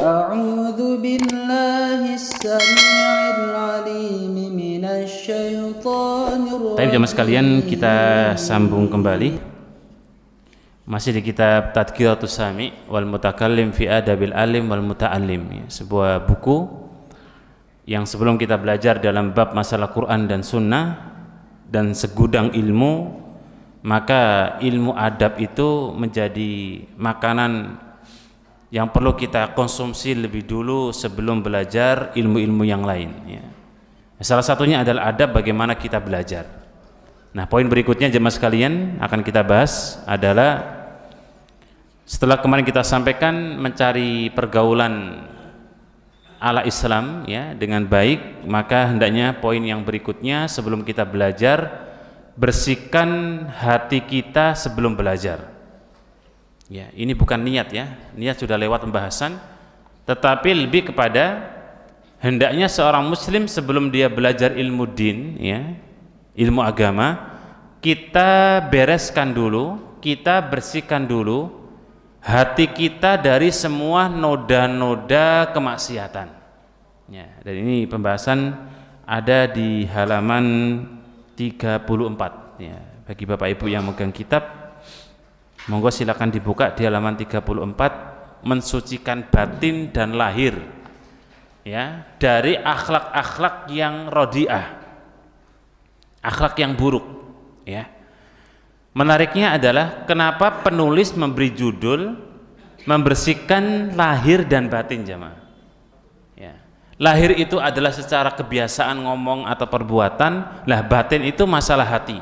أعوذ بالله السميع العليم من الشيطان الرجيم. Baik jemaah sekalian, kita sambung kembali. Masih di kitab Tadhkiratus Sami' wal Mutakallim fi Adabil Alim wal Muta'allim, sebuah buku yang sebelum kita belajar dalam bab masalah Quran dan Sunnah dan segudang ilmu, maka ilmu adab itu menjadi makanan yang perlu kita konsumsi lebih dulu sebelum belajar ilmu-ilmu yang lain, ya. Salah satunya adalah adab bagaimana kita belajar. Nah, poin berikutnya jemaah sekalian akan kita bahas adalah setelah kemarin kita sampaikan mencari pergaulan ala Islam, ya, dengan baik, maka hendaknya poin yang berikutnya sebelum kita belajar, bersihkan hati kita sebelum belajar. Ya, ini bukan niat, ya. Niat sudah lewat pembahasan, tetapi lebih kepada hendaknya seorang muslim sebelum dia belajar ilmu din, ya, ilmu agama, kita bereskan dulu, kita bersihkan dulu hati kita dari semua noda-noda kemaksiatan, ya. Dan ini pembahasan ada di halaman 34, ya. Bagi Bapak Ibu yang megang kitab, monggo silakan dibuka di halaman 34, mensucikan batin dan lahir, ya, dari akhlak-akhlak yang rodiah, akhlak yang buruk, ya. Menariknya adalah kenapa penulis memberi judul membersihkan lahir dan batin, jamaah, ya. Lahir itu adalah secara kebiasaan ngomong atau perbuatan, lah batin itu masalah hati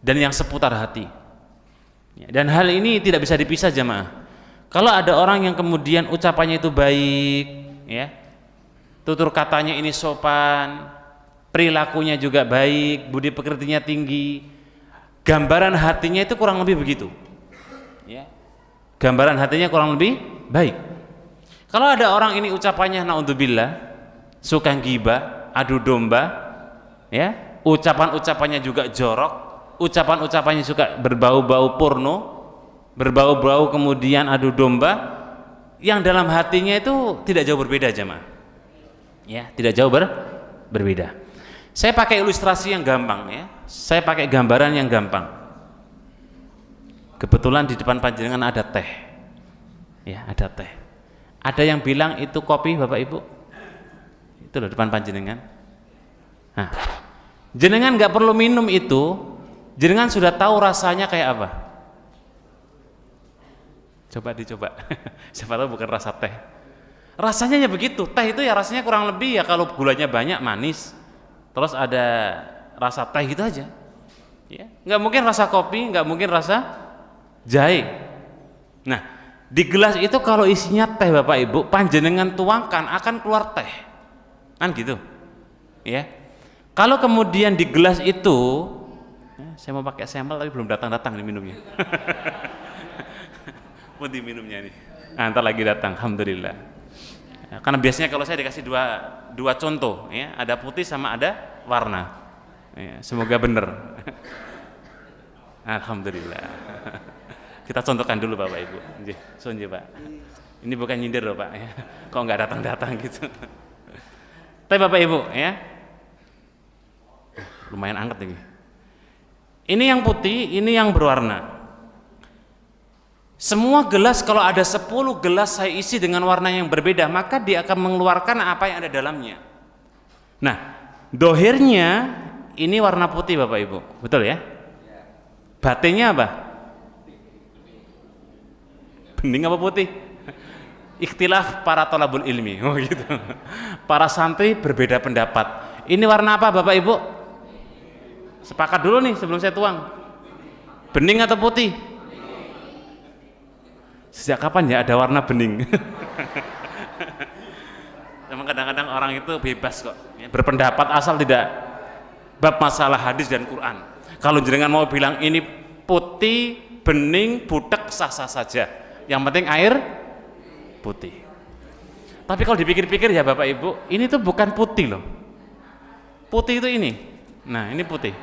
dan yang seputar hati, ya. Dan hal ini tidak bisa dipisah, jamaah. Kalau ada orang yang kemudian ucapannya itu baik, ya, tutur katanya ini sopan, perilakunya juga baik, budi pekertinya tinggi, gambaran hatinya itu kurang lebih begitu, ya. Gambaran hatinya kurang lebih baik. Kalau ada orang ini ucapannya naudzubillah, suka ghibah, adu domba, ya, ucapan-ucapannya juga jorok, ucapan-ucapannya juga berbau-bau porno, berbau-bau kemudian adu domba, yang dalam hatinya itu tidak jauh berbeda, jemaah, ya, tidak jauh berbeda. Saya pakai ilustrasi yang gampang, ya. Saya pakai gambaran yang gampang. Kebetulan di depan panjenengan ada teh, ya, ada teh. Ada yang bilang itu kopi, Bapak Ibu? Itu loh depan panjenengan. Nah, jenengan nggak perlu minum itu, jenengan sudah tahu rasanya kayak apa. Coba dicoba. Siapa tahu bukan rasa teh. Rasanya ya begitu. Teh itu ya rasanya kurang lebih, ya, kalau gulanya banyak manis, terus ada rasa teh gitu aja, ya. Nggak mungkin rasa kopi, nggak mungkin rasa jahe. Nah, di gelas itu kalau isinya teh, Bapak Ibu, panjenengan tuangkan akan keluar teh, kan gitu, ya. Kalau kemudian di gelas itu, ya, saya mau pakai sampel tapi belum datang-datang nih minumnya. Mau diminumnya nih, nah, ntar lagi datang, alhamdulillah. Karena biasanya kalau saya dikasih dua contoh, ya, ada putih sama ada warna, ya, semoga benar. Alhamdulillah. Kita contohkan dulu Bapak Ibu. Sonje Pak. Ini bukan nyindir loh Pak, ya. Kok nggak datang-datang gitu. Tapi Bapak Ibu, ya, lumayan anget ini. Ini yang putih, ini yang berwarna. Semua gelas, kalau ada 10 gelas saya isi dengan warna yang berbeda, maka dia akan mengeluarkan apa yang ada dalamnya. Nah, dohirnya ini warna putih Bapak Ibu, betul ya? Batinnya apa? Bening apa putih? Ikhtilaf para thalabul ilmi, oh gitu. Para santri berbeda pendapat. Ini warna apa Bapak Ibu? Sepakat dulu nih sebelum saya tuang. Bening atau putih? Sejak kapan ya ada warna bening? Memang kadang-kadang orang itu bebas kok, ya, berpendapat asal tidak bab masalah hadis dan Quran. Kalau jenengan mau bilang ini putih, bening, butek, sah-sah saja. Yang penting air putih. Tapi kalau dipikir-pikir ya Bapak Ibu, ini tuh bukan putih loh. Putih itu ini. Nah, ini putih.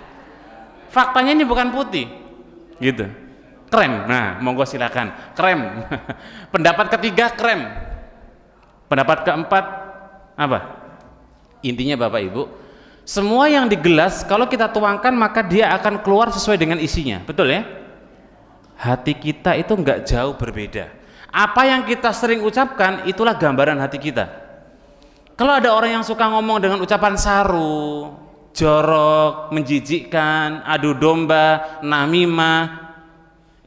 Faktanya ini bukan putih. Gitu. Krem. Nah, monggo silakan. Krem. Pendapat ketiga krem. Pendapat keempat apa? Intinya Bapak Ibu, semua yang di gelas kalau kita tuangkan maka dia akan keluar sesuai dengan isinya, betul ya? Hati kita itu enggak jauh berbeda. Apa yang kita sering ucapkan itulah gambaran hati kita. Kalau ada orang yang suka ngomong dengan ucapan saru, jorok, menjijikkan, adu domba, namimah,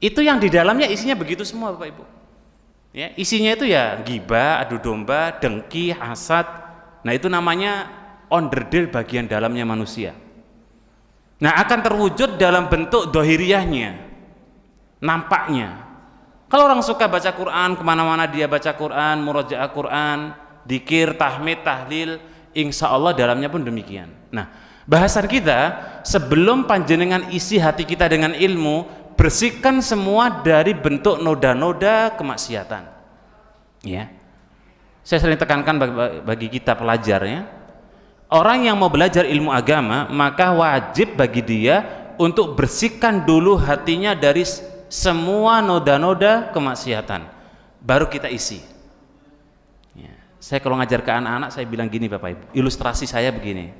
itu yang di dalamnya isinya begitu semua Bapak Ibu. Ya, isinya itu ya ghibah, adu domba, dengki, hasad. Nah, itu namanya onderdil bagian dalamnya manusia. Nah, akan terwujud dalam bentuk dohiriyahnya, nampaknya. Kalau orang suka baca Quran, kemana-mana dia baca Quran, murojaah Quran, dzikir, tahmid, tahlil, insya Allah dalamnya pun demikian. Nah, bahasan kita sebelum panjenengan isi hati kita dengan ilmu, bersihkan semua dari bentuk noda-noda kemaksiatan. Ya, saya sering tekankan bagi kita pelajarnya, orang yang mau belajar ilmu agama maka wajib bagi dia untuk bersihkan dulu hatinya dari semua noda-noda kemaksiatan, baru kita isi. Ya, saya kalau ngajar ke anak-anak saya bilang gini Bapak Ibu, ilustrasi saya begini.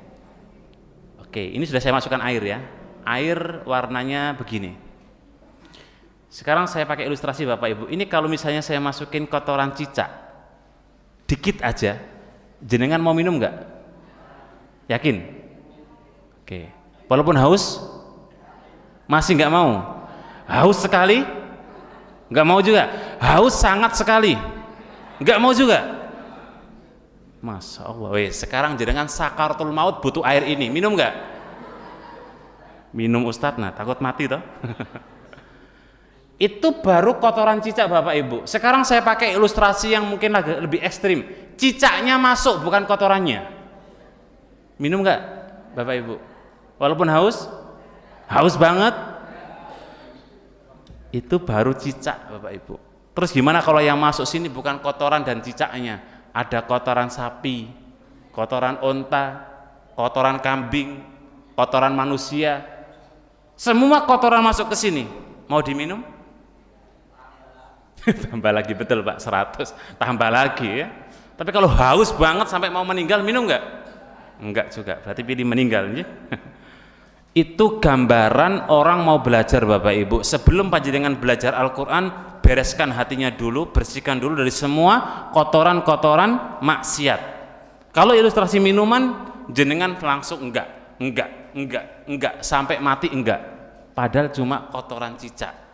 Oke, ini sudah saya masukkan air ya, air warnanya begini. Sekarang saya pakai ilustrasi Bapak Ibu. Ini kalau misalnya saya masukin kotoran cicak dikit aja, jenengan mau minum nggak? Yakin? Oke. Walaupun haus, masih nggak mau? Haus sekali? Nggak mau juga? Haus sangat sekali? Nggak mau juga? Masya Allah. Sekarang jenengan sakaratul maut butuh air ini, minum nggak? Minum Ustadz, nah takut mati toh. Itu baru kotoran cicak Bapak Ibu. Sekarang saya pakai ilustrasi yang mungkin lebih ekstrim. Cicaknya masuk, bukan kotorannya. Minum nggak Bapak Ibu? Walaupun haus? Haus banget? Itu baru cicak Bapak Ibu. Terus gimana kalau yang masuk sini bukan kotoran dan cicaknya? Ada kotoran sapi, kotoran onta, kotoran kambing, kotoran manusia. Semua kotoran masuk ke sini. Mau diminum? Tambah lagi, betul Pak, 100 tambah lagi ya. Tapi kalau haus banget sampai mau meninggal, minum nggak? Enggak juga, berarti pilih meninggal ya. Itu gambaran orang mau belajar Bapak Ibu. Sebelum panjenengan belajar Al-Quran, bereskan hatinya dulu, bersihkan dulu dari semua kotoran-kotoran maksiat. Kalau ilustrasi minuman, jenengan langsung enggak sampai mati enggak, padahal cuma kotoran cicak.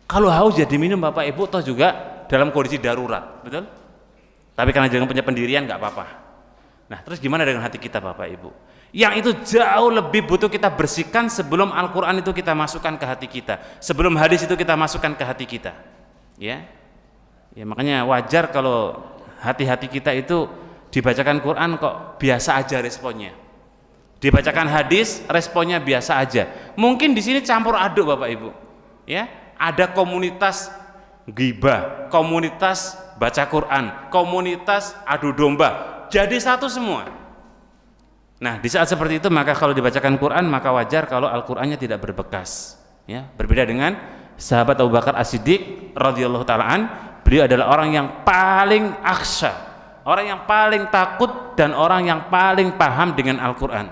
Kalau haus jadi minum Bapak Ibu, toh juga dalam kondisi darurat, betul? Tapi karena jangan punya pendirian nggak apa-apa. Nah, terus gimana dengan hati kita Bapak Ibu? Yang itu jauh lebih butuh kita bersihkan sebelum Al-Quran itu kita masukkan ke hati kita, sebelum hadis itu kita masukkan ke hati kita. Ya, makanya wajar kalau hati-hati kita itu dibacakan Quran kok biasa aja responnya. Dibacakan hadis responnya biasa aja. Mungkin di sini campur aduk Bapak Ibu. Ya. Ada komunitas ghibah, komunitas baca Quran, komunitas adu domba, jadi satu semua. Nah, di saat seperti itu maka kalau dibacakan Quran maka wajar kalau Al-Qur'annya tidak berbekas. Ya, berbeda dengan sahabat Abu Bakar As-Siddiq radhiyallahu ta'ala an, beliau adalah orang yang paling aksha, orang yang paling takut dan orang yang paling paham dengan Al-Quran,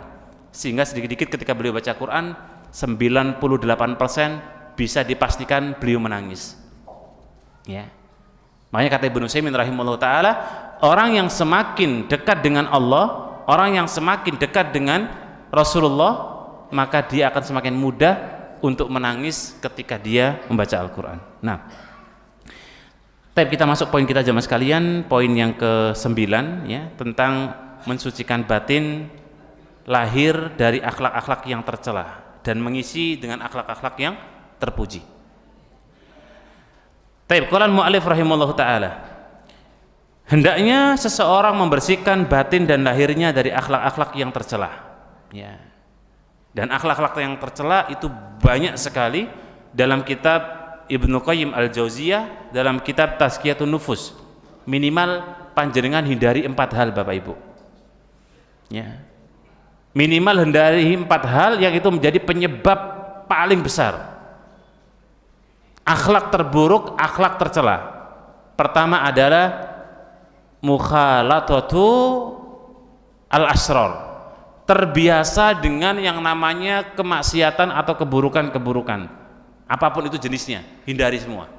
sehingga sedikit-sedikit ketika beliau baca Quran 98% bisa dipastikan beliau menangis. Ya. Makanya kata Ibnu Utsaimin rahimahullah ta'ala, orang yang semakin dekat dengan Allah, orang yang semakin dekat dengan Rasulullah, maka dia akan semakin mudah untuk menangis ketika dia membaca Al-Quran. Nah, kita masuk poin kita jemaah sekalian, poin yang ke-9 ya, tentang mensucikan batin lahir dari akhlak-akhlak yang tercela dan mengisi dengan akhlak-akhlak yang terpuji. Qala al-mu'allif rahimahullahu ta'ala, hendaknya seseorang membersihkan batin dan lahirnya dari akhlak-akhlak yang tercela. Ya. Dan akhlak-akhlak yang tercela itu banyak sekali dalam kitab Ibnu Qayyim Al-Jauziyah, dalam kitab Tazkiyatun Nufus. Minimal panjenengan hindari 4 hal Bapak Ibu. Ya. Minimal hindari 4 hal yang itu menjadi penyebab paling besar akhlak terburuk, akhlak tercela. Pertama adalah mukhalatatu al-asrar, terbiasa dengan yang namanya kemaksiatan atau keburukan-keburukan apapun itu jenisnya, hindari semua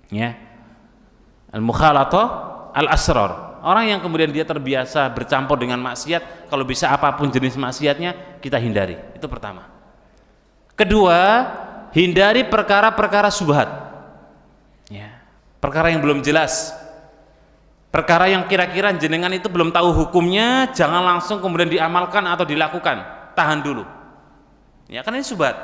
ya. Al-mukhalatu al-asrar, orang yang kemudian dia terbiasa bercampur dengan maksiat, kalau bisa apapun jenis maksiatnya kita hindari, itu pertama. Kedua, hindari perkara-perkara subhat ya, perkara yang belum jelas, perkara yang kira-kira jenengan itu belum tahu hukumnya, jangan langsung kemudian diamalkan atau dilakukan, tahan dulu ya, karena ini subhat.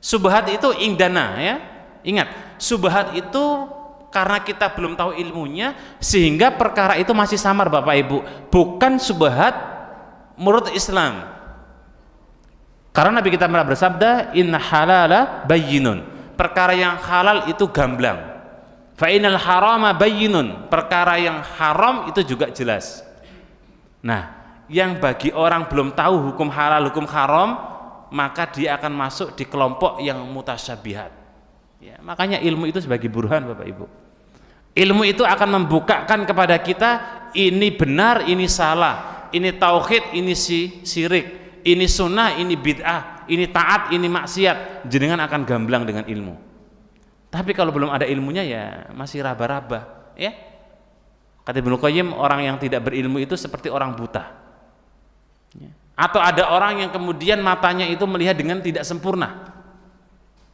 Subhat itu indana ya, ingat, subhat itu karena kita belum tahu ilmunya sehingga perkara itu masih samar Bapak Ibu, bukan subhat menurut Islam. Karena Nabi kita pernah bersabda, inna halala bayyinun, perkara yang halal itu gamblang, fa innal harama bayyinun, perkara yang haram itu juga jelas. Nah, yang bagi orang belum tahu hukum halal hukum haram, maka dia akan masuk di kelompok yang mutasyabihat ya, makanya ilmu itu sebagai burhan Bapak Ibu. Ilmu itu akan membukakan kepada kita ini benar, ini salah, ini tauhid, ini syirik, ini sunnah, ini bid'ah, ini taat, ini maksiat. Jenengan akan gamblang dengan ilmu. Tapi kalau belum ada ilmunya ya masih raba-raba ya. Kata Ibnu Qayyim, orang yang tidak berilmu itu seperti orang buta ya. Atau ada orang yang kemudian matanya itu melihat dengan tidak sempurna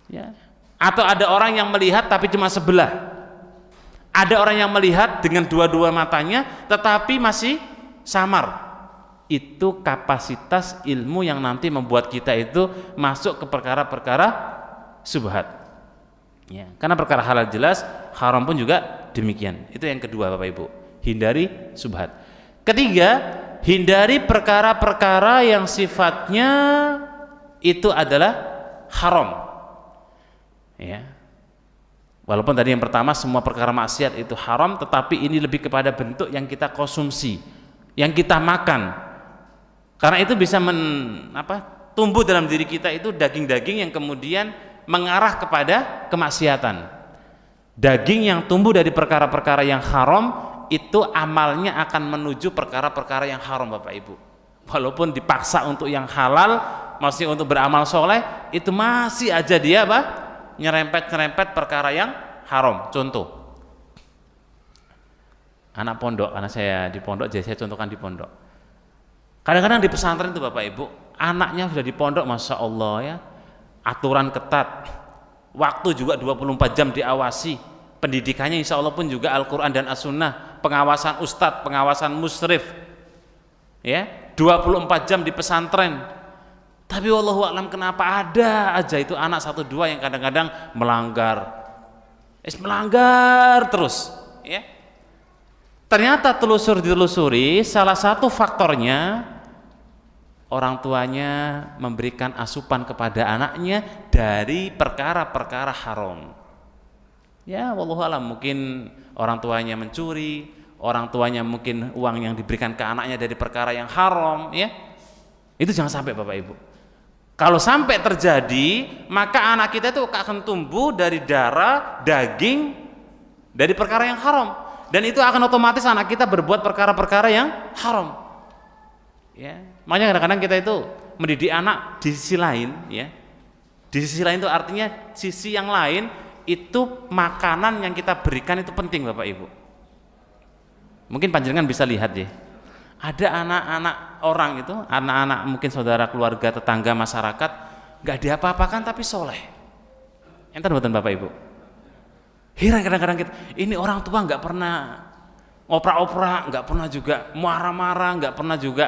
ya. Atau ada orang yang melihat tapi cuma sebelah. Ada orang yang melihat dengan dua-dua matanya tetapi masih samar. Itu kapasitas ilmu yang nanti membuat kita itu masuk ke perkara-perkara subhat ya. Karena perkara halal jelas, haram pun juga demikian. Itu yang kedua Bapak Ibu, hindari subhat. Ketiga, hindari perkara-perkara yang sifatnya itu adalah haram ya. Walaupun tadi yang pertama semua perkara maksiat itu haram, tetapi ini lebih kepada bentuk yang kita konsumsi, yang kita makan. Karena itu bisa tumbuh dalam diri kita itu daging-daging yang kemudian mengarah kepada kemaksiatan. Daging yang tumbuh dari perkara-perkara yang haram itu amalnya akan menuju perkara-perkara yang haram Bapak Ibu. Walaupun dipaksa untuk yang halal, masih untuk beramal soleh, itu masih aja dia nyerempet-nyerempet perkara yang haram. Contoh, anak pondok, karena saya di pondok jadi saya contohkan di pondok. Kadang-kadang di pesantren itu Bapak Ibu, anaknya sudah di pondok, Masya Allah ya, aturan ketat, waktu juga 24 jam diawasi, pendidikannya insya Allah pun juga Al-Quran dan As-Sunnah, pengawasan ustadz, pengawasan musyrif ya, 24 jam di pesantren. Tapi wallahu a'lam kenapa ada aja itu anak satu dua yang kadang-kadang melanggar terus ya. Ternyata ditelusuri salah satu faktornya orang tuanya memberikan asupan kepada anaknya dari perkara-perkara haram ya. Wallahu a'lam, mungkin orang tuanya mencuri, orang tuanya mungkin uang yang diberikan ke anaknya dari perkara yang haram ya. Itu jangan sampai Bapak Ibu. Kalau sampai terjadi, maka anak kita itu akan tumbuh dari darah, daging dari perkara yang haram, dan itu akan otomatis anak kita berbuat perkara-perkara yang haram ya. Makanya kadang-kadang kita itu mendidik anak di sisi lain ya. Di sisi lain itu artinya sisi yang lain itu makanan yang kita berikan itu penting Bapak Ibu. Mungkin panjenengan bisa lihat ya, ada anak-anak orang itu, anak-anak mungkin saudara, keluarga, tetangga, masyarakat, gak diapa-apakan tapi soleh. Enten mboten Bapak Ibu? Heran kadang-kadang kita, ini orang tua nggak pernah oprak-oprak, nggak pernah juga marah-marah, nggak pernah juga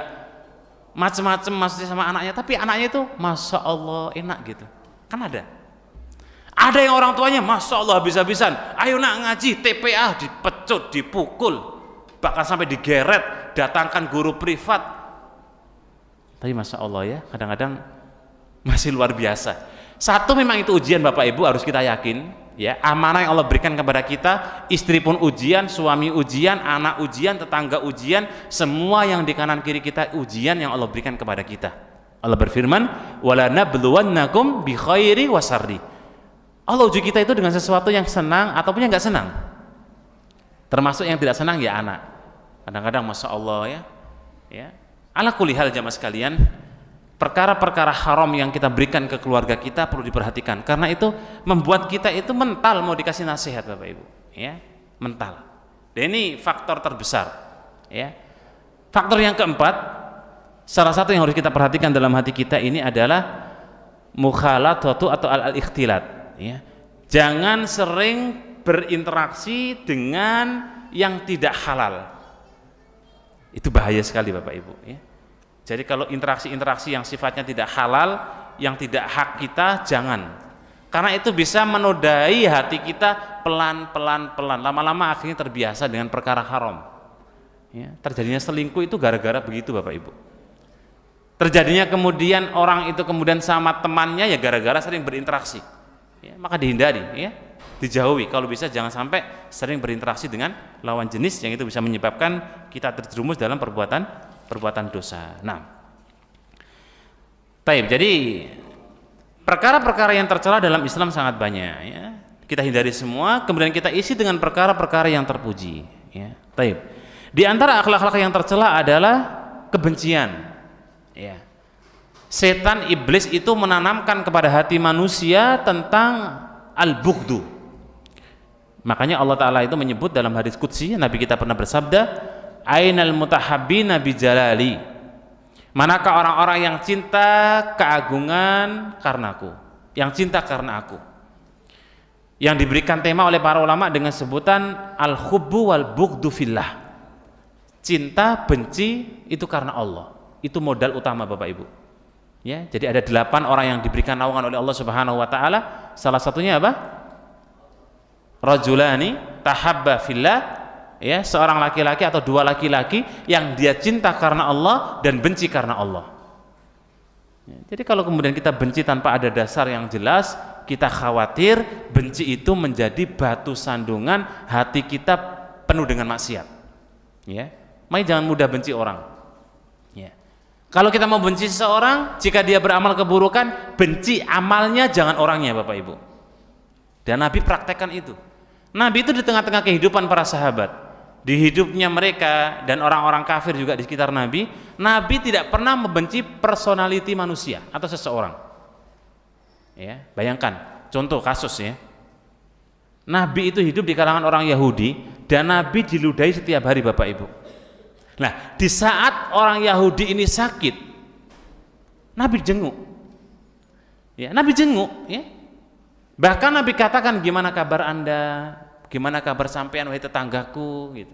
macem-macem maksudnya sama anaknya, tapi anaknya itu Masya Allah enak gitu. Kan ada yang orang tuanya Masya Allah habis-habisan, ayo nak ngaji, TPA dipecut, dipukul, bahkan sampai digeret, datangkan guru privat. Tapi Masya Allah ya, kadang-kadang masih luar biasa. Satu, memang itu ujian Bapak Ibu, harus kita yakin ya, amanah yang Allah berikan kepada kita. Istri pun ujian, suami ujian, anak ujian, tetangga ujian, semua yang di kanan kiri kita ujian yang Allah berikan kepada kita. Allah berfirman, wala nabluwannakum bi khairi wa syarri. Allah uji kita itu dengan sesuatu yang senang ataupun yang enggak senang. Termasuk yang tidak senang ya anak. Kadang-kadang Masya Allah ya. Ala kulli hal jamaah sekalian, perkara-perkara haram yang kita berikan ke keluarga kita perlu diperhatikan, karena itu membuat kita itu mental mau dikasih nasihat Bapak Ibu, ya, mental. Dan ini faktor terbesar, ya. Faktor yang keempat, salah satu yang harus kita perhatikan dalam hati kita ini adalah mukhalatatu atau al-ikhtilat, ya. Jangan sering berinteraksi dengan yang tidak halal. Itu bahaya sekali Bapak Ibu, ya. Jadi kalau interaksi-interaksi yang sifatnya tidak halal, yang tidak hak kita, jangan. Karena itu bisa menodai hati kita pelan-pelan. Lama-lama akhirnya terbiasa dengan perkara haram, ya. Terjadinya selingkuh itu gara-gara begitu Bapak Ibu. Terjadinya kemudian orang itu kemudian sama temannya ya gara-gara sering berinteraksi, ya. Maka dihindari, ya, dijauhi. Kalau bisa jangan sampai sering berinteraksi dengan lawan jenis yang itu bisa menyebabkan kita terjerumus dalam perbuatan dosa. Nah, baik. Jadi perkara-perkara yang tercela dalam Islam sangat banyak, ya. Kita hindari semua, kemudian kita isi dengan perkara-perkara yang terpuji, ya. Baik. Di antara akhlak-akhlak yang tercela adalah kebencian, ya. Setan iblis itu menanamkan kepada hati manusia tentang al-bughdu. Makanya Allah Ta'ala itu menyebut dalam hadis qudsi, Nabi kita pernah bersabda, ainal mutahabbina bijalali, manakah orang-orang yang cinta keagungan karenaku, yang cinta karena aku, yang diberikan tema oleh para ulama dengan sebutan al-hubbu wal bughdu fillah. Cinta benci itu karena Allah, itu modal utama Bapak Ibu, ya. Jadi ada 8 orang yang diberikan naungan oleh Allah Subhanahu wa Ta'ala. Salah satunya apa? Rajulani tahabba fillah, ya, seorang laki-laki atau 2 laki-laki yang dia cinta karena Allah dan benci karena Allah, ya. Jadi kalau kemudian kita benci tanpa ada dasar yang jelas, kita khawatir benci itu menjadi batu sandungan hati kita penuh dengan maksiat, ya. Makanya jangan mudah benci orang, ya. Kalau kita mau benci seseorang, jika dia beramal keburukan, benci amalnya, jangan orangnya Bapak Ibu. Dan Nabi praktekkan itu. Nabi itu di tengah-tengah kehidupan para sahabat, di hidupnya mereka dan orang-orang kafir juga di sekitar Nabi, Nabi tidak pernah membenci personality manusia atau seseorang, ya. Bayangkan, contoh kasus, ya. Nabi itu hidup di kalangan orang Yahudi dan Nabi diludahi setiap hari Bapak Ibu. Nah, di saat orang Yahudi ini sakit, Nabi jenguk, ya. Nabi jenguk, ya. Bahkan Nabi katakan, gimana kabar Anda? Gimana kabar sampean wahai tetanggaku, gitu.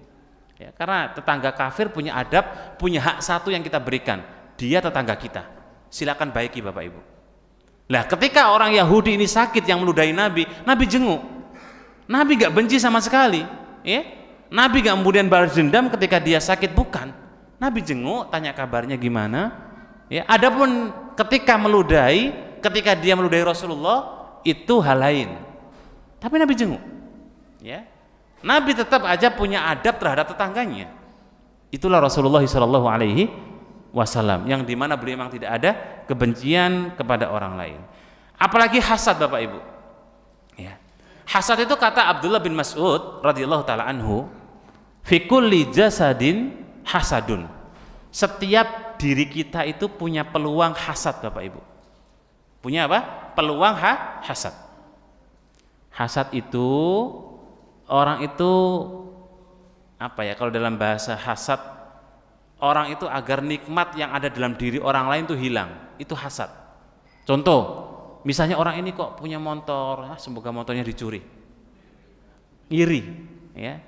Ya, karena tetangga kafir punya adab, punya hak satu yang kita berikan. Dia tetangga kita. Silakan baiki Bapak Ibu. Nah, ketika orang Yahudi ini sakit yang meludahi Nabi, Nabi jenguk. Nabi gak benci sama sekali, ya. Nabi gak kemudian balas dendam ketika dia sakit, bukan. Nabi jenguk, tanya kabarnya gimana. Ya, adapun ketika meludahi, ketika dia meludahi Rasulullah, itu hal lain. Tapi Nabi jenguk, ya. Nabi tetap aja punya adab terhadap tetangganya. Itulah Rasulullah SAW, yang dimana beliau memang tidak ada kebencian kepada orang lain. Apalagi hasad Bapak Ibu, ya. Hasad itu kata Abdullah bin Mas'ud radhiyallahu taala anhu, fi kulli jasadin hasadun. Setiap diri kita itu punya peluang hasad Bapak Ibu. Punya apa? Peluang hasad. Hasad itu, orang itu apa ya, kalau dalam bahasa hasad, orang itu agar nikmat yang ada dalam diri orang lain itu hilang, itu hasad. Contoh, misalnya orang ini kok punya motor, semoga motornya dicuri, iri, ya.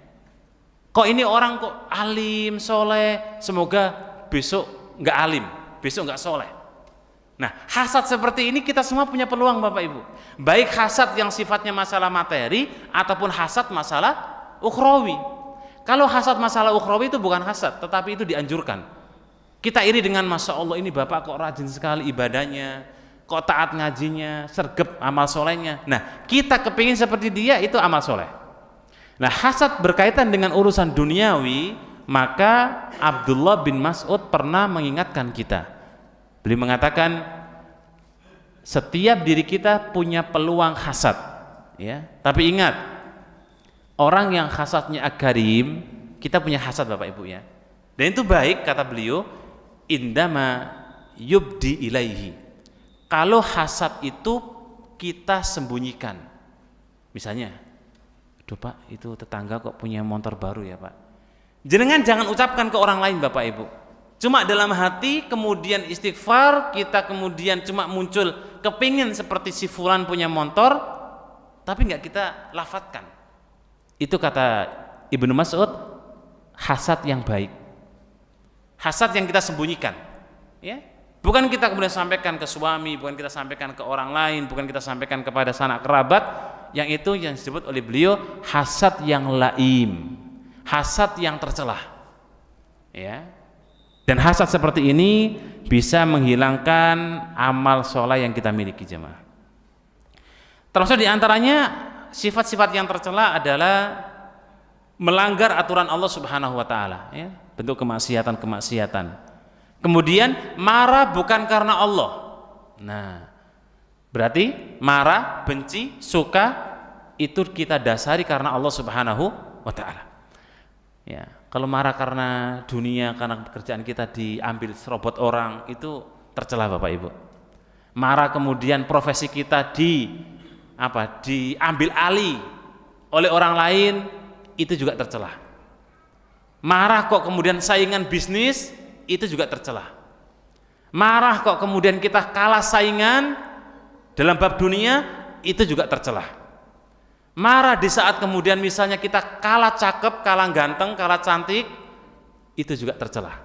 Kok ini orang kok alim, soleh, semoga besok nggak alim, besok nggak soleh. Nah, hasad seperti ini kita semua punya peluang Bapak Ibu. Baik hasad yang sifatnya masalah materi ataupun hasad masalah ukhrawi. Kalau hasad masalah ukhrawi itu bukan hasad, tetapi itu dianjurkan. Kita iri dengan, Masya Allah ini Bapak kok rajin sekali ibadahnya, kok taat ngajinya, sergep amal solehnya. Nah, kita kepingin seperti dia, itu amal soleh. Nah, hasad berkaitan dengan urusan duniawi, maka Abdullah bin Mas'ud pernah mengingatkan kita. Beliau mengatakan, setiap diri kita punya peluang hasad, ya. Tapi ingat, orang yang hasadnya akarim, kita punya hasad Bapak Ibu ya. Dan itu baik kata beliau, indama yubdi ilaihi. Kalau hasad itu kita sembunyikan. Misalnya, aduh Pak, itu tetangga kok punya motor baru ya Pak. Jenengan jangan ucapkan ke orang lain Bapak Ibu. Cuma dalam hati kemudian istighfar, kita kemudian cuma muncul kepingin seperti si fulan punya motor, tapi nggak kita lafadzkan. Itu kata Ibnu Mas'ud, hasad yang baik. Hasad yang kita sembunyikan, ya. Bukan kita kemudian sampaikan ke suami, bukan kita sampaikan ke orang lain, bukan kita sampaikan kepada sanak kerabat, yang itu yang disebut oleh beliau hasad yang laim, hasad yang tercelah, ya. Dan hasad seperti ini bisa menghilangkan amal soleh yang kita miliki jemaah. Termasuk diantaranya sifat-sifat yang tercela adalah melanggar aturan Allah Subhanahu wa taala, ya, bentuk kemaksiatan-kemaksiatan. Kemudian marah bukan karena Allah. Nah, berarti marah, benci, suka itu kita dasari karena Allah Subhanahu wa taala. Ya, kalau marah karena dunia, karena pekerjaan kita diambil serobot orang, itu tercela Bapak Ibu. Marah kemudian profesi kita diambil alih oleh orang lain, itu juga tercela. Marah kok kemudian saingan bisnis, itu juga tercela. Marah kok kemudian kita kalah saingan dalam bab dunia, itu juga tercela. Marah di saat kemudian misalnya kita kalah cakep, kalah ganteng, kalah cantik, itu juga tercela.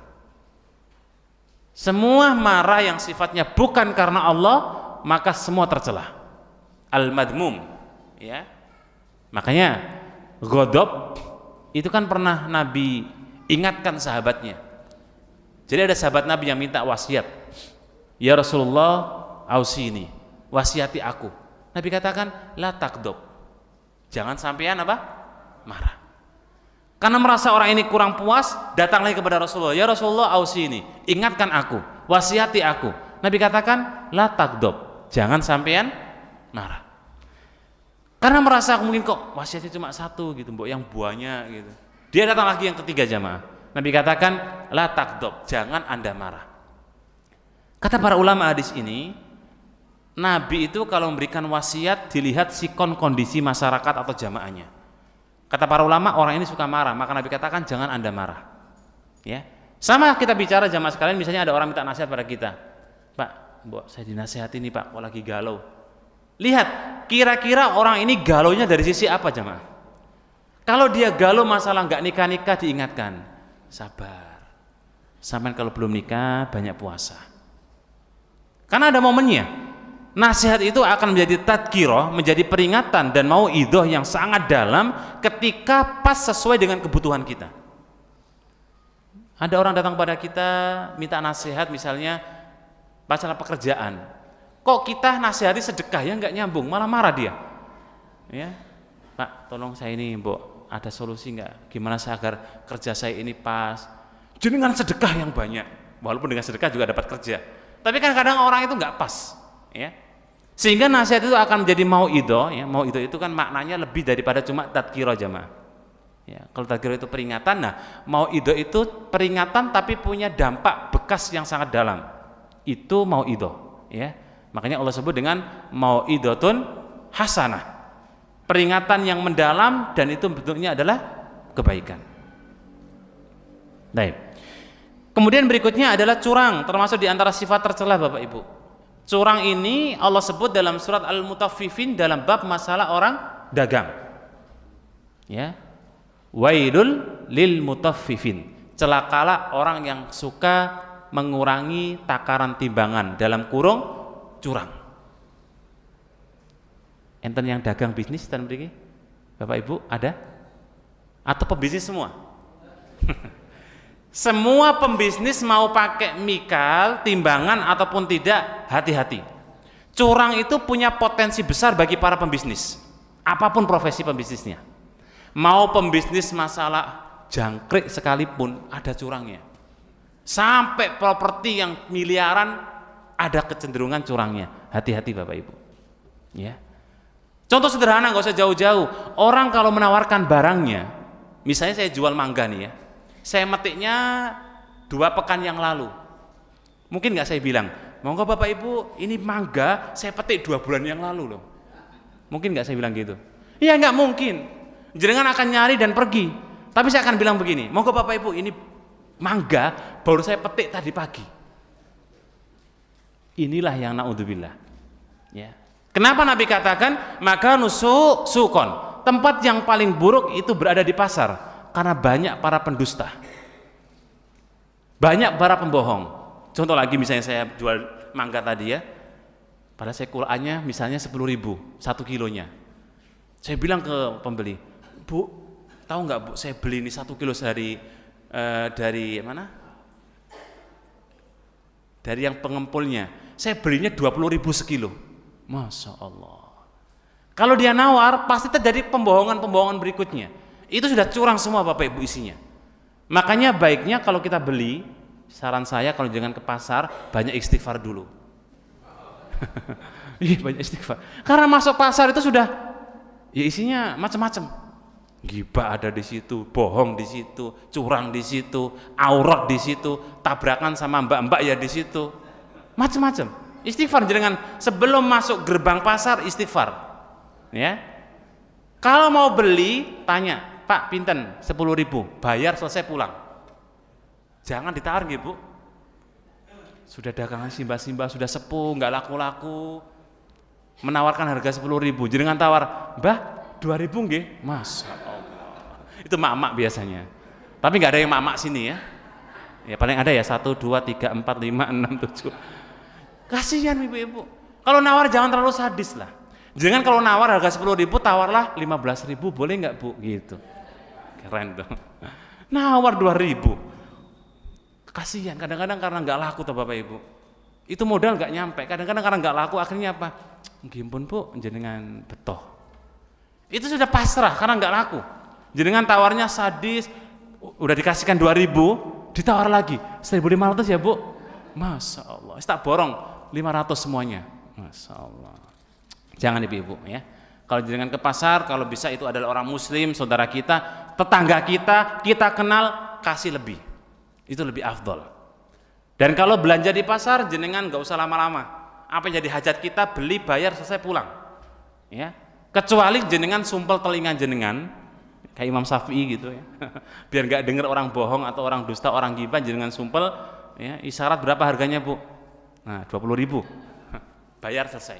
Semua marah yang sifatnya bukan karena Allah, maka semua tercela. Al-madmum, ya. Makanya ghadab itu kan pernah Nabi ingatkan sahabatnya. Jadi ada sahabat Nabi yang minta wasiat. Ya Rasulullah, ausini, wasiati aku. Nabi katakan, la takdob. Jangan sampean apa? Marah. Karena merasa orang ini kurang puas, datang lagi kepada Rasulullah. Ya Rasulullah, ausini, ingatkan aku, wasiati aku. Nabi katakan, la takdob. Jangan sampean marah. Karena merasa mungkin kok wasiatnya cuma satu gitu, mbok yang banyak gitu. Dia datang lagi yang ketiga jamaah. Nabi katakan la takdob, jangan Anda marah. Kata para ulama hadis ini, Nabi itu kalau memberikan wasiat dilihat sikon kondisi masyarakat atau jamaahnya. Kata para ulama, orang ini suka marah, maka Nabi katakan jangan Anda marah. Ya. Sama kita bicara jamaah sekalian, misalnya ada orang minta nasihat pada kita. Pak, mbok saya dinasihati nih Pak, kok lagi galau. Lihat, kira-kira orang ini galaunya dari sisi apa jamaah? Kalau dia galau masalah nggak nikah-nikah, diingatkan, sabar. Sampai kalau belum nikah banyak puasa. Karena ada momennya. Nasihat itu akan menjadi tadkirah, menjadi peringatan dan mauidhah yang sangat dalam ketika pas sesuai dengan kebutuhan kita. Ada orang datang pada kita minta nasihat misalnya masalah pekerjaan. Kok kita nasihati sedekah ya nggak nyambung, malah marah dia. Ya, Pak, tolong saya ini, mbok ada solusi nggak? Gimana saya agar kerja saya ini pas? Dengan sedekah yang banyak, walaupun dengan sedekah juga dapat kerja. Tapi kan kadang orang itu nggak pas, ya. Sehingga nasihat itu akan menjadi mauidhah, ya. Mauidhah itu kan maknanya lebih daripada cuma tadkirah jamaah. Ya, kalau tadkirah itu peringatan, nah mauidhah itu peringatan tapi punya dampak bekas yang sangat dalam. Itu mauidhah, ya. Makanya Allah sebut dengan mauidhatun hasanah. Peringatan yang mendalam dan itu bentuknya adalah kebaikan. Baik. Kemudian berikutnya adalah curang, termasuk di antara sifat tercela Bapak Ibu. Curang ini Allah sebut dalam surat Al-Mutaffifin dalam bab masalah orang dagang. Ya. Wailul lil mutaffifin. Celakalah orang yang suka mengurangi takaran timbangan, dalam kurung curang. Enten yang dagang bisnis dan begini, Bapak Ibu ada? Atau pebisnis semua? Semua pembisnis mau pakai mikal, timbangan ataupun tidak, hati-hati. Curang itu punya potensi besar bagi para pembisnis, apapun profesi pembisnisnya. Mau pembisnis masalah jangkrik sekalipun ada curangnya. Sampai properti yang miliaran ada kecenderungan curangnya. Hati-hati Bapak Ibu. Ya. Contoh sederhana, nggak usah jauh-jauh. Orang kalau menawarkan barangnya, misalnya saya jual mangga nih ya, saya metiknya 2 pekan yang lalu. Mungkin nggak saya bilang, monggo Bapak Ibu, ini mangga saya petik 2 bulan yang lalu loh. Mungkin nggak saya bilang gitu? Iya nggak mungkin. Jenengan akan nyari dan pergi. Tapi saya akan bilang begini, monggo Bapak Ibu, ini mangga baru saya petik tadi pagi. Inilah yang naudzubillah. Ya. Kenapa Nabi katakan maka sukon, tempat yang paling buruk itu berada di pasar, karena banyak para pendusta, banyak para pembohong. Contoh lagi, misalnya saya jual mangga tadi ya, pada saya Qur'annya misalnya 10.000 1 kilonya. Saya bilang ke pembeli, Bu, tahu nggak Bu, saya beli ini 1 kilo dari mana? Dari yang pengempulnya, saya belinya 20.000 sekilo. Masya Allah. Kalau dia nawar, pasti terjadi pembohongan berikutnya. Itu sudah curang semua Bapak Ibu isinya. Makanya baiknya kalau kita beli, saran saya kalau jangan ke pasar, banyak istighfar dulu. Iya, banyak istighfar. Karena masuk pasar itu sudah, ya isinya macam-macam. Ghibah ada di situ, bohong di situ, curang di situ, aurat di situ, tabrakan sama mbak-mbak ya di situ, macam-macam. Istighfar jangan sebelum masuk gerbang pasar istighfar. Ya. Kalau mau beli, tanya, Pak, pinten 10.000, bayar selesai pulang. Jangan ditawar nggih, Bu. Sudah dagangan simba-simba, sudah sepuh, nggak laku-laku, menawarkan harga 10.000, jenengan tawar, Mbah, 2.000 nggih? Masya Allah. Itu mak-mak biasanya. Tapi nggak ada yang mak-mak sini ya. Ya paling ada ya 1, 2, 3, 4, 5, 6, 7. Kasihan ibu-ibu. Kalau nawar jangan terlalu sadis lah. Jangan kalau nawar harga 10.000, tawarlah 15.000, boleh nggak Bu? Gitu. Keren tuh. Nawar 2.000. Kasihan. Kadang-kadang karena nggak laku tuh Bapak Ibu. Itu modal nggak nyampe. Kadang-kadang karena nggak laku akhirnya apa? Mungkin Bu, jenengan betoh. Itu sudah pasrah karena nggak laku. Jenengan tawarnya sadis, udah dikasihkan 2.000, ditawar lagi 1.500 ya Bu. Masya Allah. Tak borong 500 semuanya. Masya Allah. Jangan ibu-ibu ya. Kalau jenengan ke pasar, kalau bisa itu adalah orang muslim, saudara kita, tetangga kita kenal, kasih lebih. Itu lebih afdol. Dan kalau belanja di pasar, jenengan gak usah lama-lama. Apa yang jadi hajat kita, beli, bayar, selesai pulang. Ya. Kecuali jenengan sumpel telinga jenengan, kayak Imam Syafi'i gitu ya. Biar gak dengar orang bohong atau orang dusta, orang ghibah, jenengan sumpel, ya, isyarat berapa harganya Bu? Nah, 20.000. Bayar selesai.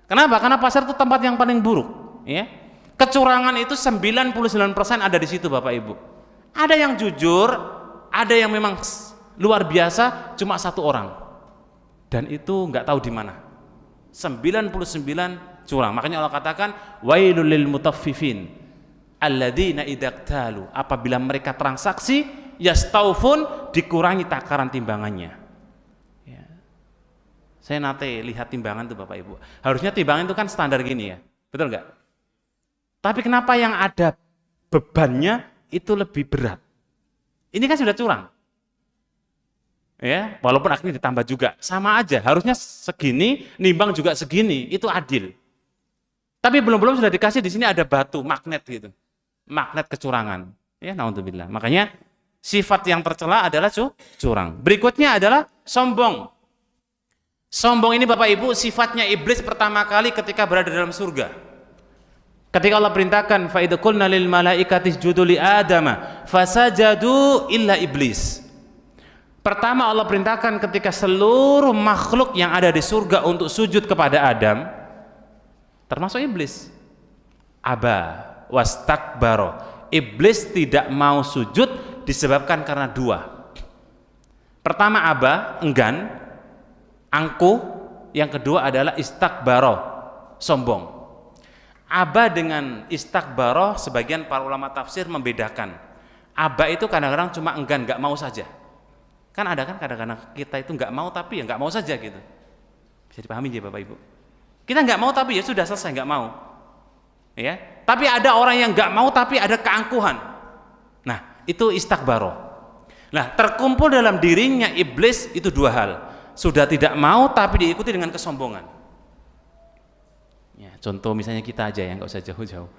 Kenapa? Karena pasar itu tempat yang paling buruk, ya. Kecurangan itu 99% ada di situ Bapak Ibu. Ada yang jujur, ada yang memang luar biasa, cuma 1 orang. Dan itu nggak tahu di mana. 99 curang. Makanya Allah katakan, wailul lil mutaffifin alladzina idaktalu, apabila mereka transaksi yastaufun, dikurangi takaran timbangannya. Ya. Saya nate lihat timbangan tuh Bapak Ibu. Harusnya timbangan itu kan standar gini ya, betul nggak? Tapi kenapa yang ada bebannya itu lebih berat? Ini kan sudah curang. Ya, walaupun akhirnya ditambah juga, sama aja. Harusnya segini, nimbang juga segini, itu adil. Tapi belum sudah dikasih di sini ada batu magnet gitu, magnet kecurangan. Ya, naudzubillah. Makanya sifat yang tercela adalah curang. Berikutnya adalah sombong. Sombong ini Bapak Ibu sifatnya iblis pertama kali ketika berada dalam surga. Ketika Allah perintahkan fa idh qulna lil malaikati isjudu li adama fasajadu illa iblis. Pertama Allah perintahkan ketika seluruh makhluk yang ada di surga untuk sujud kepada Adam, termasuk iblis. Aba wastakbaro. Iblis tidak mau sujud disebabkan karena 2. Pertama aba, enggan, angkuh. Yang kedua adalah istakbaro, sombong. Aba dengan istakbaro, sebagian para ulama tafsir membedakan. Aba itu kadang-kadang cuma enggan, nggak mau saja. Kan ada kan kadang-kadang kita itu nggak mau tapi ya nggak mau saja gitu. Bisa dipahami ya Bapak Ibu. Kita nggak mau tapi ya sudah selesai, nggak mau. Ya. Tapi ada orang yang nggak mau tapi ada keangkuhan. Nah, itu istakbaro. Nah, terkumpul dalam dirinya iblis itu 2 hal. Sudah tidak mau tapi diikuti dengan kesombongan. Ya, Contoh misalnya kita aja ya, nggak usah jauh-jauh.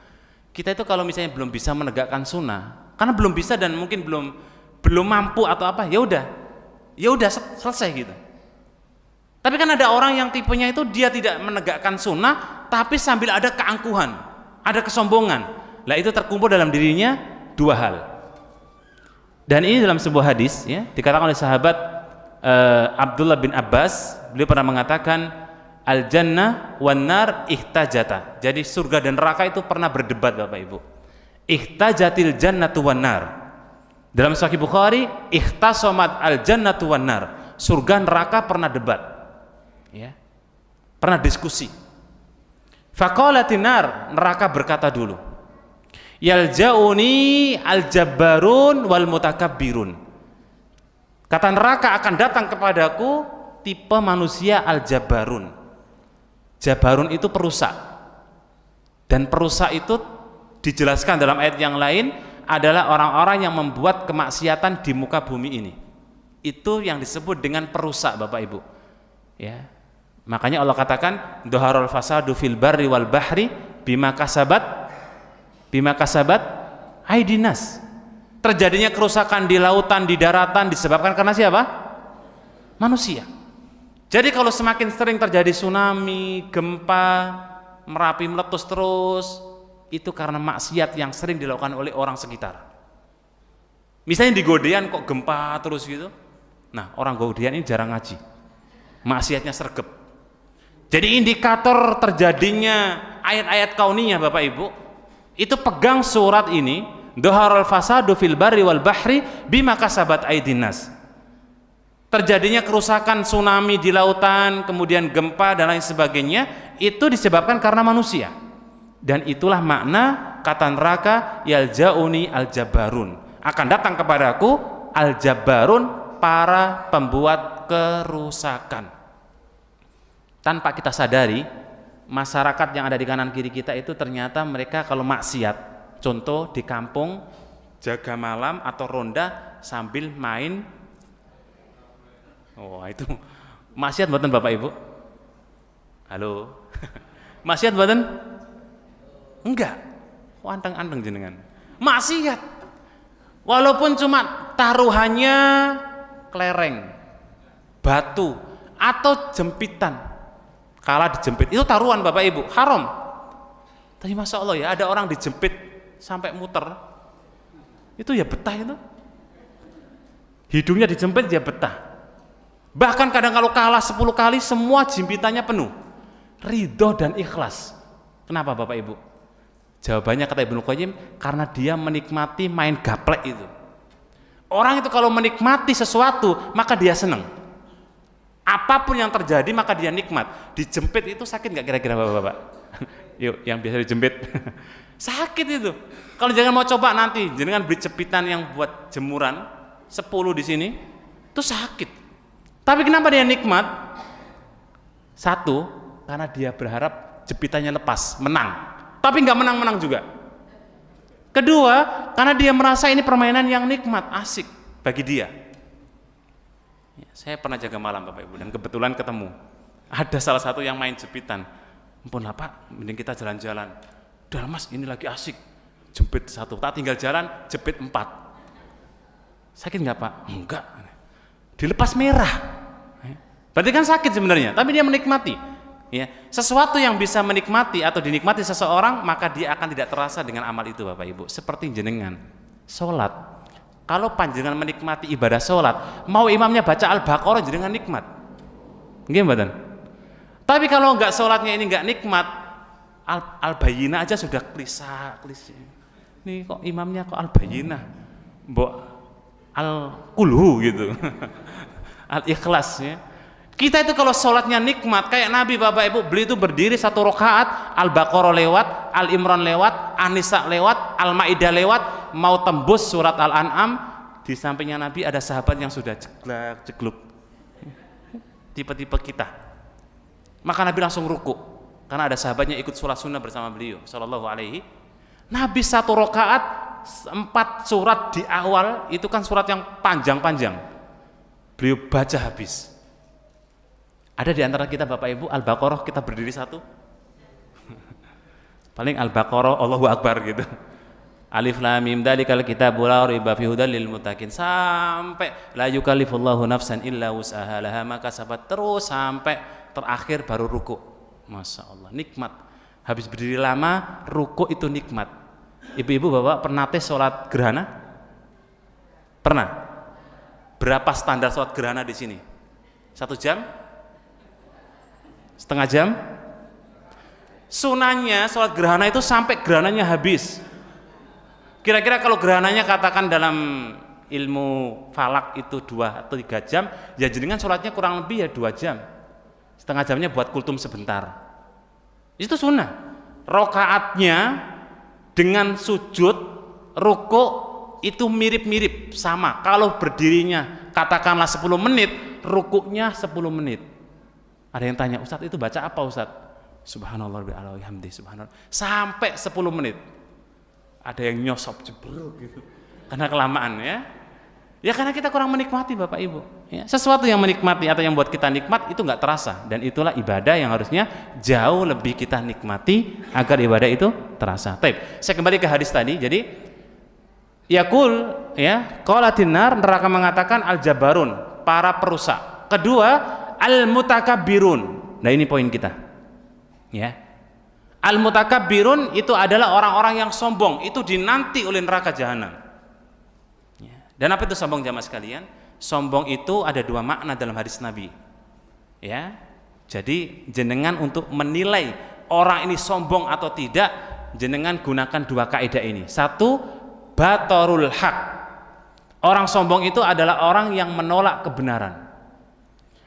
Kita itu kalau misalnya belum bisa menegakkan sunnah, karena belum bisa dan mungkin belum mampu atau apa, ya udah selesai gitu. Tapi kan ada orang yang tipenya itu dia tidak menegakkan sunnah, tapi sambil ada keangkuhan, ada kesombongan. Lah itu terkumpul dalam dirinya dua hal. Dan ini dalam sebuah hadis ya, dikatakan oleh sahabat Abdullah bin Abbas, beliau pernah mengatakan al jannah wan nar ihtajata. Jadi surga dan neraka itu pernah berdebat Bapak Ibu. Ihtajatil jannatu wan nar. Dalam Sahih Bukhari, ihtasamat al jannatu wan nar. Surga neraka pernah debat. Ya. Pernah diskusi. Faqalatin nar, neraka berkata dulu, yaljauni al-jabbarun wal mutakabbirun. Kata neraka akan datang kepadaku tipe manusia al-jabbarun. Jabbarun itu perusak. Dan perusak itu dijelaskan dalam ayat yang lain adalah orang-orang yang membuat kemaksiatan di muka bumi ini. Itu yang disebut dengan perusak Bapak Ibu. Ya. Makanya Allah katakan dhaharul fasadu fil barri wal bahri bima kasabat aidinas. Terjadinya kerusakan di lautan, di daratan disebabkan karena siapa? Manusia. Jadi kalau semakin sering terjadi tsunami, gempa, Merapi meletus terus, itu karena maksiat yang sering dilakukan oleh orang sekitar. Misalnya di Godean kok gempa terus gitu. Nah, orang Godean ini jarang ngaji. Maksiatnya sregep. Jadi indikator terjadinya ayat-ayat kauniyah Bapak Ibu, itu pegang surat ini, dhaharul fasadu fil barri wal bahri bima kasabat aidinas. Terjadinya kerusakan tsunami di lautan, kemudian gempa dan lain sebagainya, itu disebabkan karena manusia. Dan itulah makna kata neraka yaljauni al-jabbarun. Akan datang kepadaku al-jabbarun, para pembuat kerusakan. Tanpa kita sadari, masyarakat yang ada di kanan kiri kita itu ternyata mereka kalau maksiat, contoh di kampung jaga malam atau ronda sambil main, itu maksiat mboten Bapak Ibu? Halo, maksiat mboten? Enggak, anteng-anteng jenengan. Maksiat, walaupun cuma taruhannya kelereng, batu atau jempitan. Kalah dijempit, itu taruhan Bapak Ibu, haram. Tapi Masya Allah ya, ada orang dijempit sampai muter, itu ya betah itu. Hidungnya dijempit ya betah. Bahkan kadang kalau kalah 10 kali, semua jempitannya penuh. Ridho dan ikhlas. Kenapa Bapak Ibu? Jawabannya kata Ibnu Qayyim, karena dia menikmati main gaplek itu. Orang itu kalau menikmati sesuatu, maka dia senang. Apapun yang terjadi maka dia nikmat. Dijempit itu sakit nggak kira-kira Bapak-bapak? Yuk, yang biasa dijempit. Sakit itu. Kalau jangan mau coba nanti, jangan beli jepitan yang buat jemuran 10 di sini, itu sakit. Tapi kenapa dia nikmat? Satu, karena dia berharap jepitannya lepas, menang. Tapi nggak menang-menang juga. Kedua, karena dia merasa ini permainan yang nikmat, asik bagi dia. Saya pernah jaga malam Bapak Ibu, dan kebetulan ketemu ada salah satu yang main jepitan. Ampun lah Pak, mending kita jalan-jalan. Udah Mas, ini lagi asik, jepit 1, tak tinggal jalan, jepit 4. Sakit nggak Pak? Enggak. Dilepas merah. Berarti kan sakit sebenarnya, tapi dia menikmati. Ya, sesuatu yang bisa menikmati atau dinikmati seseorang, maka dia akan tidak terasa dengan amal itu Bapak Ibu. Seperti jenengan, sholat. Kalau panjenengan menikmati ibadah sholat, mau imamnya baca Al-Baqarah jenengan nikmat. Nggih mboten? Tapi kalau enggak sholatnya ini enggak nikmat, Al-Bayyinah aja sudah klisa-klisi. Ini kok imamnya kok Al-Bayyinah, mbok Al-Kulhu gitu. Al-Ikhlas ya. Kita itu kalau sholatnya nikmat, kayak Nabi Bapak Ibu, beliau itu berdiri 1 rakaat, Al-Baqarah lewat, Al-Imran lewat, An-Nisa lewat, Al-Maidah lewat, mau tembus surat Al-An'am, di sampingnya Nabi ada sahabat yang sudah jegluk, tipe-tipe kita. Maka Nabi langsung ruku, karena ada sahabatnya ikut sholat sunnah bersama beliau, sallallahu alaihi. Nabi 1 rakaat, 4 surat di awal, itu kan surat yang panjang-panjang. Beliau baca habis. Ada di antara kita Bapak Ibu Al-Baqarah kita berdiri 1 Paling Al-Baqarah Allahu Akbar gitu. Alif lam mim dzalikal kitabul la raiba fihi hudal lil muttaqin sampai la yukallifullahu nafsan illa wus'aha laha ma kasabat, terus sampai terakhir baru ruku. Masya Allah, nikmat. Habis berdiri lama, ruku itu nikmat. Ibu-ibu bapak pernah tes sholat gerhana? Pernah? Berapa standar sholat gerhana di sini? 1 jam? Setengah jam? Sunahnya sholat gerhana itu sampai gerhananya habis. Kira-kira kalau gerhananya katakan dalam ilmu falak itu 2 atau 3 jam, ya jenengan sholatnya kurang lebih ya 2 jam. Setengah jamnya buat kultum sebentar. Itu sunnah. Rokaatnya dengan sujud, ruku itu mirip-mirip sama. Kalau berdirinya katakanlah 10 menit, rukuknya 10 menit. Ada yang tanya, Ustadz itu baca apa Ustadz? Subhanallah wa bihamdi subhanallah. Sampai 10 menit. Ada yang nyosop jebruk gitu. Karena kelamaan ya. Ya karena kita kurang menikmati Bapak Ibu. Ya, sesuatu yang menikmati atau yang buat kita nikmat itu nggak terasa, dan itulah ibadah yang harusnya jauh lebih kita nikmati agar ibadah itu terasa. Baik, saya kembali ke hadis tadi. Jadi yaqul ya, qalatin nar, neraka mengatakan al-jabbarun, para perusak. Kedua, al-mutakabbirun. Nah ini poin kita. Ya. Al-mutakabbirun itu adalah orang-orang yang sombong, itu dinanti oleh neraka jahanam. Ya. Dan apa itu sombong jamaah sekalian? Sombong itu ada 2 makna dalam hadis Nabi. Ya. Jadi jenengan untuk menilai orang ini sombong atau tidak, jenengan gunakan 2 kaidah ini. 1, batorul haq. Orang sombong itu adalah orang yang menolak kebenaran.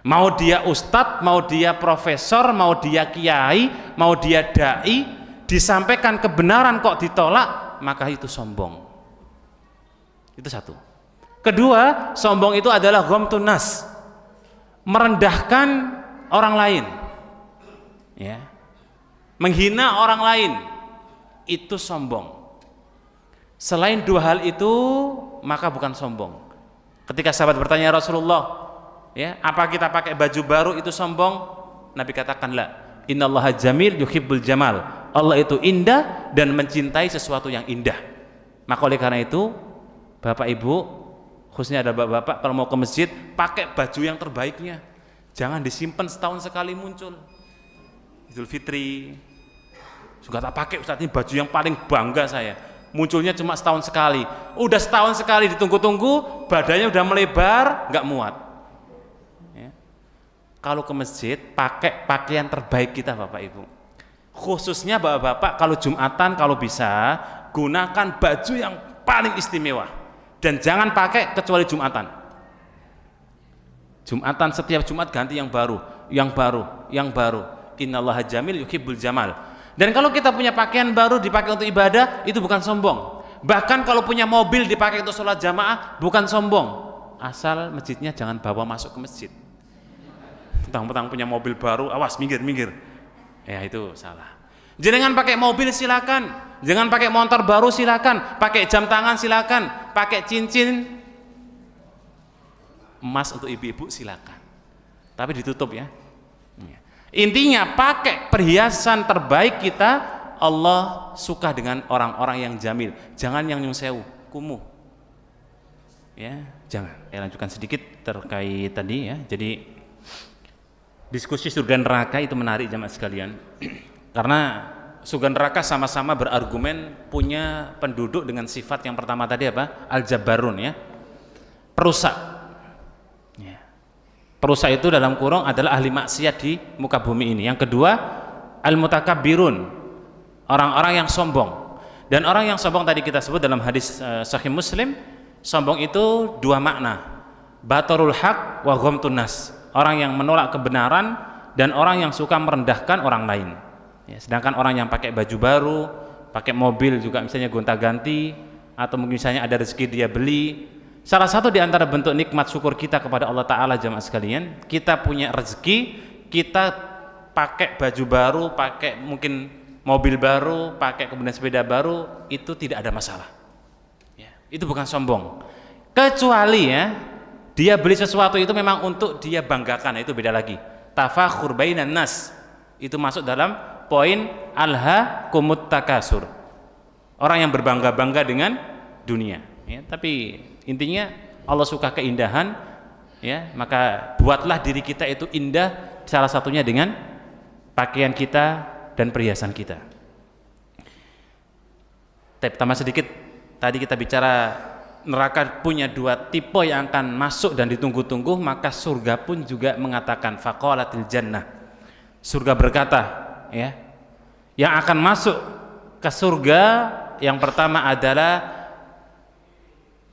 Mau dia ustadz, mau dia profesor, mau dia kiai, mau dia dai, disampaikan kebenaran kok ditolak, maka itu sombong. Itu 1. Kedua, sombong itu adalah ghamtun nas, merendahkan orang lain, ya, menghina orang lain, itu sombong. Selain 2 hal itu, maka bukan sombong. Ketika sahabat bertanya Rasulullah, ya, apa kita pakai baju baru itu sombong? Nabi katakan la, innallaha jamil yuhibbul jamal. Allah itu indah dan mencintai sesuatu yang indah. Maka oleh karena itu, Bapak Ibu, khususnya ada bapak-bapak, kalau mau ke masjid pakai baju yang terbaiknya. Jangan disimpan setahun sekali muncul. Idul Fitri juga tak pakai Ustaz, ini baju yang paling bangga saya. Munculnya cuma setahun sekali. Udah setahun sekali ditunggu-tunggu, badannya udah melebar, nggak muat. Kalau ke masjid pakai pakaian terbaik kita Bapak Ibu. Khususnya bapak-bapak kalau Jumatan, kalau bisa gunakan baju yang paling istimewa, dan jangan pakai kecuali Jumatan. Jumatan setiap Jumat ganti yang baru, yang baru, yang baru. Innallaha jamil yuhibbul jamal. Dan kalau kita punya pakaian baru dipakai untuk ibadah, itu bukan sombong. Bahkan kalau punya mobil dipakai untuk sholat jamaah, bukan sombong. Asal masjidnya jangan bawa masuk ke masjid. Tentang punya mobil baru, awas minggir, ya itu salah. Jangan pakai mobil silakan, jangan pakai motor baru silakan, pakai jam tangan silakan, pakai cincin emas untuk ibu-ibu silakan, tapi ditutup ya. Intinya pakai perhiasan terbaik kita. Allah suka dengan orang-orang yang jamil, jangan yang nyun sewu, kumuh. Ya, jangan. Saya lanjutkan sedikit terkait tadi ya. Jadi diskusi surga neraka itu menarik jamaah sekalian, karena surga neraka sama-sama berargumen punya penduduk dengan sifat yang pertama tadi apa? Al-jabbarun ya, perusak ya. Perusak itu dalam kurung adalah ahli maksiat di muka bumi ini. Yang kedua, al-mutakabbirun, orang-orang yang sombong. Dan orang yang sombong tadi kita sebut dalam hadis Sahih Muslim, sombong itu 2 makna, batorul haq wa ghamtun nas, orang yang menolak kebenaran dan orang yang suka merendahkan orang lain. Ya, sedangkan orang yang pakai baju baru, pakai mobil juga misalnya gonta-ganti, atau mungkin misalnya ada rezeki dia beli. Salah satu di antara bentuk nikmat syukur kita kepada Allah Ta'ala jamaah sekalian, kita punya rezeki, kita pakai baju baru, pakai mungkin mobil baru, pakai kemudian sepeda baru, itu tidak ada masalah ya, itu bukan sombong. Kecuali ya, dia beli sesuatu itu memang untuk dia banggakan, itu beda lagi. Tafakhur bainan nas, itu masuk dalam poin alhaakumut takasur. Orang yang berbangga-bangga dengan dunia, ya. Tapi intinya Allah suka keindahan, ya, maka buatlah diri kita itu indah, salah satunya dengan pakaian kita dan perhiasan kita. Tambah sedikit, tadi kita bicara neraka punya dua tipe yang akan masuk dan ditunggu-tunggu, maka surga pun juga mengatakan faqalatil jannah. Surga berkata, ya, yang akan masuk ke surga yang pertama adalah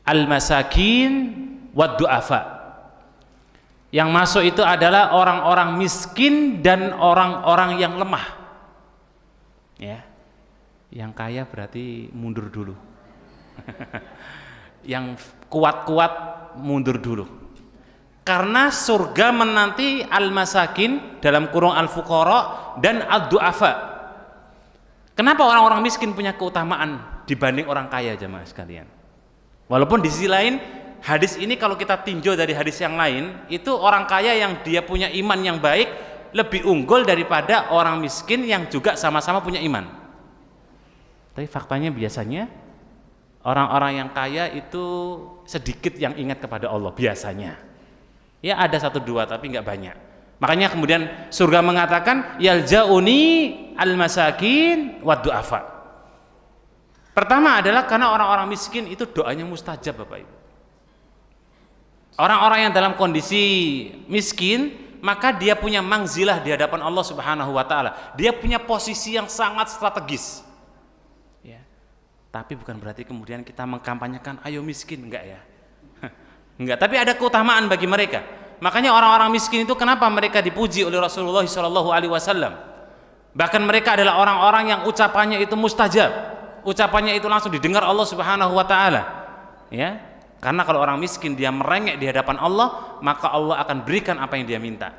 al-masakin wad du'afa. Yang masuk itu adalah orang-orang miskin dan orang-orang yang lemah. Ya. Yang kaya berarti mundur dulu. Yang kuat-kuat mundur dulu. Karena surga menanti al-masakin dalam kurung al-fuqara dan ad-du'afa. Kenapa orang-orang miskin punya keutamaan dibanding orang kaya, jemaah sekalian? Walaupun di sisi lain hadis ini kalau kita tinjau dari hadis yang lain, itu orang kaya yang dia punya iman yang baik lebih unggul daripada orang miskin yang juga sama-sama punya iman. Tapi faktanya biasanya orang-orang yang kaya itu sedikit yang ingat kepada Allah biasanya. Ya ada 1-2 tapi nggak banyak. Makanya kemudian surga mengatakan yaljauni al-masakin wad du'afa. Pertama adalah karena orang-orang miskin itu doanya mustajab, Bapak Ibu. Orang-orang yang dalam kondisi miskin, maka dia punya mangzilah di hadapan Allah Subhanahu wa taala. Dia punya posisi yang sangat strategis. Ya. Tapi bukan berarti kemudian kita mengkampanyekan ayo miskin, enggak ya. Enggak, tapi ada keutamaan bagi mereka. Makanya orang-orang miskin itu kenapa mereka dipuji oleh Rasulullah SAW? Bahkan mereka adalah orang-orang yang ucapannya itu mustajab, ucapannya itu langsung didengar Allah Subhanahu wa taala. Ya. Karena kalau orang miskin dia merengek di hadapan Allah, maka Allah akan berikan apa yang dia minta.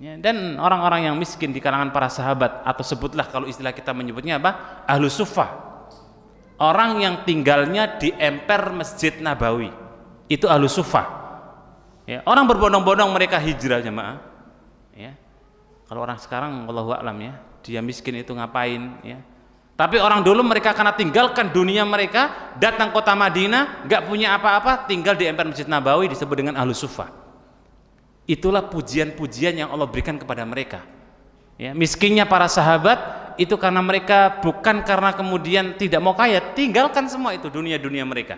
Ya, dan orang-orang yang miskin di kalangan para sahabat, atau sebutlah kalau istilah kita menyebutnya apa? Ahlus suffah. Orang yang tinggalnya di emper Masjid Nabawi. Itu ahlus suffah. Ya, orang berbondong-bondong mereka hijrah, jemaah. Ya. Kalau orang sekarang wallahu a'lam ya, dia miskin itu ngapain ya. Tapi orang dulu mereka karena tinggalkan dunia mereka, datang kota Madinah, enggak punya apa-apa, tinggal di emper Masjid Nabawi disebut dengan ahlus suffah. Itulah pujian-pujian yang Allah berikan kepada mereka. Ya, miskinnya para sahabat itu karena mereka bukan karena kemudian tidak mau kaya, tinggalkan semua itu dunia-dunia mereka.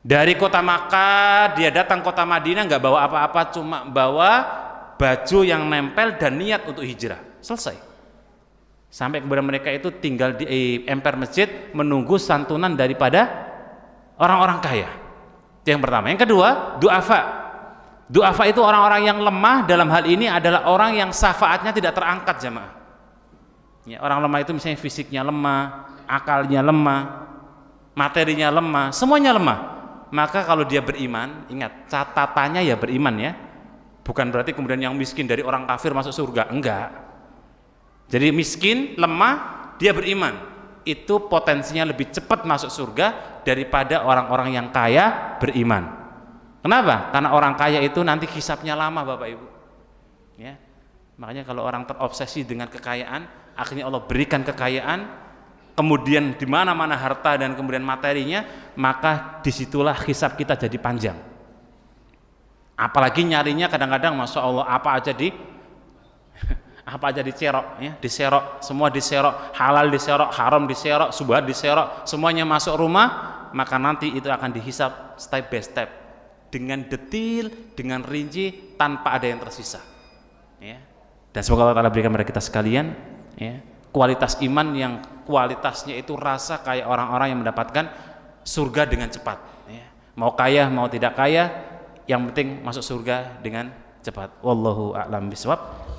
Dari kota Makkah dia datang kota Madinah nggak bawa apa-apa, cuma bawa baju yang nempel dan niat untuk hijrah. Selesai. Sampai kemudian mereka itu tinggal di emper masjid menunggu santunan daripada orang-orang kaya. Itu yang pertama. Yang kedua, du'afa. Du'afa itu orang-orang yang lemah, dalam hal ini adalah orang yang syafaatnya tidak terangkat, jemaah. Ya, orang lemah itu misalnya fisiknya lemah, akalnya lemah, materinya lemah, semuanya lemah. Maka kalau dia beriman, ingat catatannya ya beriman ya. Bukan berarti kemudian yang miskin dari orang kafir masuk surga, enggak. Jadi miskin, lemah, dia beriman. Itu potensinya lebih cepat masuk surga daripada orang-orang yang kaya beriman. Kenapa? Karena orang kaya itu nanti hisapnya lama, Bapak Ibu. Ya. Makanya kalau orang terobsesi dengan kekayaan, akhirnya Allah berikan kekayaan, kemudian di mana-mana harta dan kemudian materinya, maka disitulah hisab kita jadi panjang. Apalagi nyarinya kadang-kadang, masya Allah, apa aja dicerok, ya, diserok, semua diserok, halal diserok, haram diserok, subhat diserok, semuanya masuk rumah, maka nanti itu akan dihisab step by step, dengan detil, dengan rinci, tanpa ada yang tersisa. Ya. Dan semoga Allah Ta'ala berikan kepada kita sekalian, ya, kualitas iman yang kualitasnya itu rasa kayak orang-orang yang mendapatkan surga dengan cepat. Ya. Mau kaya, mau tidak kaya, yang penting masuk surga dengan cepat. Wallahu a'lam bishawab.